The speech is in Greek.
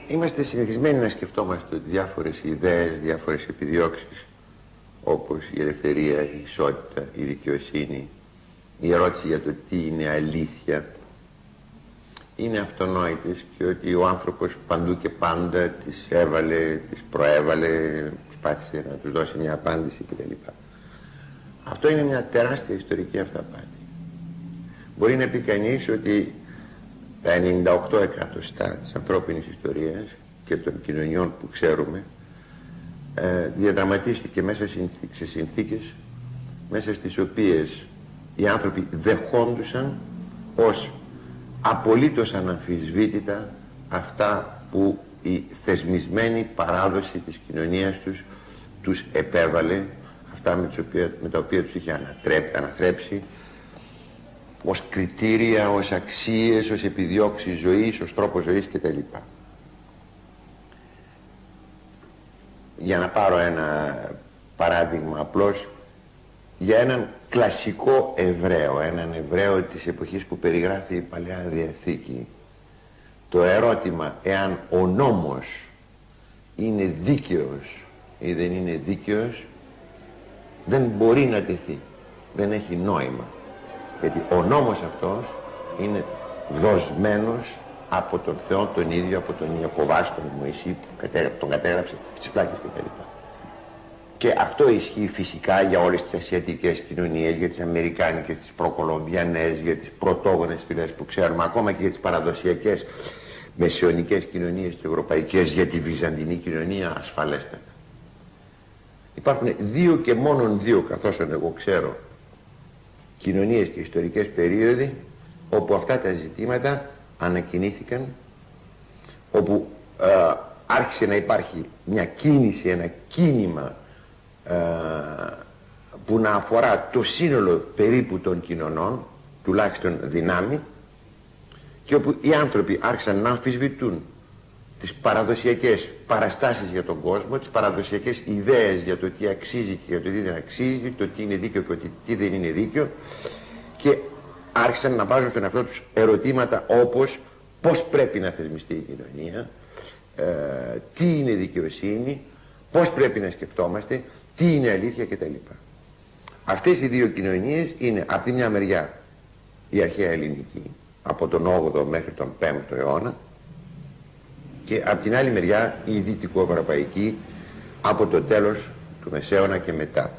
Είμαστε συνηθισμένοι να σκεφτόμαστε ότι διάφορες ιδέες, διάφορες επιδιώξεις, όπως η ελευθερία, η ισότητα, η δικαιοσύνη, η ερώτηση για το τι είναι αλήθεια, είναι αυτονόητες και ότι ο άνθρωπος παντού και πάντα τις έβαλε, τις προέβαλε, προσπάθησε να τους δώσει μια απάντηση κτλ. Αυτό είναι μια τεράστια ιστορική αυταπάτη. Μπορεί να πει κανείς ότι τα 98 εκατοστά της ανθρώπινης ιστορίας και των κοινωνιών που ξέρουμε διαδραματίστηκε μέσα σε συνθήκες μέσα στις οποίες οι άνθρωποι δεχόντουσαν ως απολύτως αναμφισβήτητα αυτά που η θεσμισμένη παράδοση της κοινωνίας τους επέβαλε, αυτά με τα οποία τους είχε αναθρέψει ως κριτήρια, ως αξίες, ως επιδιώξεις ζωής, ως τρόπο ζωής κτλ. Για να πάρω ένα παράδειγμα απλώς, για έναν κλασικό Εβραίο, έναν Εβραίο της εποχής που περιγράφει η Παλαιά Διαθήκη, το ερώτημα εάν ο νόμος είναι δίκαιος ή δεν είναι δίκαιος δεν μπορεί να τεθεί, δεν έχει νόημα, γιατί ο νόμος αυτός είναι δοσμένος από τον Θεό τον ίδιο, από τον Ιακωβά, τον Μωυσή που τον κατέγραψε στις πλάκες κτλ. Και αυτό ισχύει φυσικά για όλες τις ασιατικές κοινωνίες, για τις αμερικάνικες, τις προκολομβιανές, για τις πρωτόγονες φυλές που ξέρουμε, ακόμα και για τις παραδοσιακές μεσαιωνικές κοινωνίες, τις ευρωπαϊκές, για τη βυζαντινή κοινωνία ασφαλέστατα. Υπάρχουν δύο και μόνον δύο, καθώς εγώ ξέρω, κοινωνίες και ιστορικές περίοδοι όπου αυτά τα ζητήματα ανακοινήθηκαν, όπου άρχισε να υπάρχει μια κίνηση, ένα κίνημα που να αφορά το σύνολο περίπου των κοινωνών, τουλάχιστον δυνάμει, και όπου οι άνθρωποι άρχισαν να αμφισβητούν τις παραδοσιακές παραστάσεις για τον κόσμο, τις παραδοσιακές ιδέες για το τι αξίζει και για το τι δεν αξίζει, το τι είναι δίκαιο και το τι δεν είναι δίκαιο, και άρχισαν να βάζουν στον εαυτό τους ερωτήματα όπως πώς πρέπει να θεσμιστεί η κοινωνία, τι είναι δικαιοσύνη, πώς πρέπει να σκεφτόμαστε, τι είναι αλήθεια κτλ. Αυτές οι δύο κοινωνίες είναι από τη μια μεριά η αρχαία ελληνική, από τον 8ο μέχρι τον 5ο αιώνα, και από την άλλη μεριά η δυτικοευρωπαϊκή, από το τέλος του Μεσαίωνα και μετά.